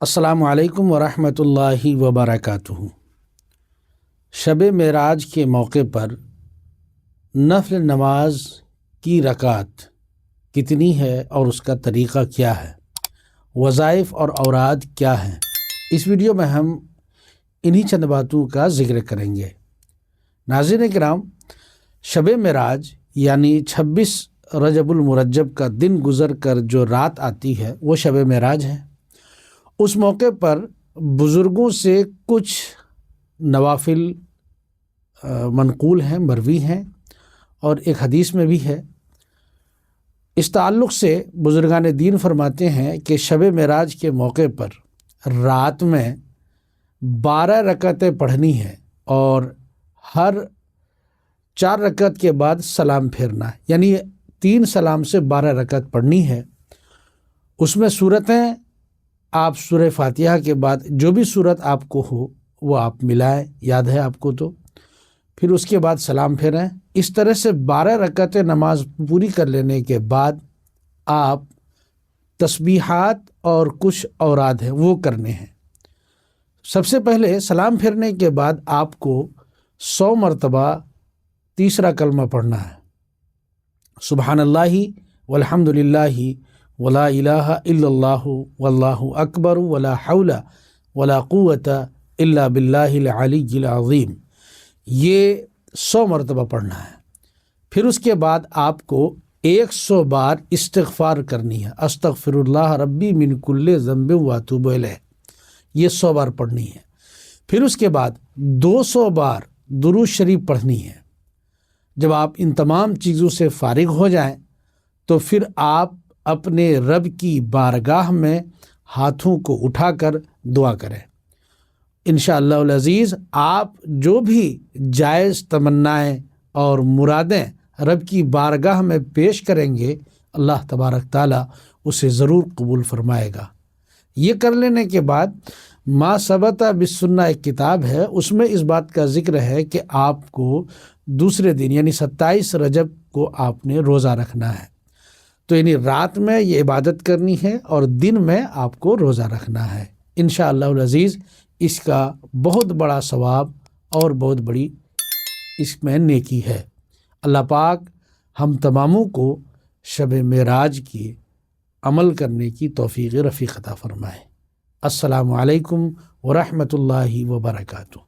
السلام علیکم ورحمۃ اللہ وبرکاتہ۔ شب معراج کے موقع پر نفل نماز کی رکعت کتنی ہے اور اس کا طریقہ کیا ہے، وظائف اور اوراد کیا ہیں، اس ویڈیو میں ہم انہی چند باتوں کا ذکر کریں گے۔ ناظرین کرام، شب معراج یعنی 26 رجب المرجب کا دن گزر کر جو رات آتی ہے وہ شب معراج ہے۔ اس موقع پر بزرگوں سے کچھ نوافل منقول ہیں، مروی ہیں، اور ایک حدیث میں بھی ہے۔ اس تعلق سے بزرگان دین فرماتے ہیں کہ شب معراج کے موقع پر رات میں 12 رکعتیں پڑھنی ہیں اور ہر 4 رکعت کے بعد سلام پھیرنا ہے، یعنی 3 سلام سے 12 رکعت پڑھنی ہے۔ اس میں صورتیں آپ سورہ فاتحہ کے بعد جو بھی صورت آپ کو ہو وہ آپ ملائیں، یاد ہے آپ کو تو، پھر اس کے بعد سلام پھیریں۔ اس طرح سے 12 رکعتیں نماز پوری کر لینے کے بعد آپ تسبیحات اور کچھ اوراد ہیں وہ کرنے ہیں۔ سب سے پہلے سلام پھیرنے کے بعد آپ کو 100 مرتبہ تیسرا کلمہ پڑھنا ہے، سبحان اللہ والحمد للہ ولا الہ الا اللہ واللہ اکبر ولا حول ولا قوت الا باللہ العلی العظیم، یہ 100 مرتبہ پڑھنا ہے۔ پھر اس کے بعد آپ کو 100 بار استغفار کرنی ہے، استغفر اللہ ربی من کل ذنب واتوب الیہ، یہ 100 بار پڑھنی ہے۔ پھر اس کے بعد 200 بار درود شریف پڑھنی ہے۔ جب آپ ان تمام چیزوں سے فارغ ہو جائیں تو پھر آپ اپنے رب کی بارگاہ میں ہاتھوں کو اٹھا کر دعا کریں۔ انشاءاللہ العزیز آپ جو بھی جائز تمنائیں اور مرادیں رب کی بارگاہ میں پیش کریں گے، اللہ تبارک تعالیٰ اسے ضرور قبول فرمائے گا۔ یہ کر لینے کے بعد ما ثبت بالسنہ ایک کتاب ہے، اس میں اس بات کا ذکر ہے کہ آپ کو دوسرے دن یعنی 27 رجب کو آپ نے روزہ رکھنا ہے۔ تو یعنی رات میں یہ عبادت کرنی ہے اور دن میں آپ کو روزہ رکھنا ہے۔ انشاءاللہ العزیز اس کا بہت بڑا ثواب اور بہت بڑی اس میں نیکی ہے۔ اللہ پاک ہم تماموں کو شب معراج کی عمل کرنے کی توفیق رفیق عطا فرمائے۔ السلام علیکم ورحمۃ اللہ وبرکاتہ۔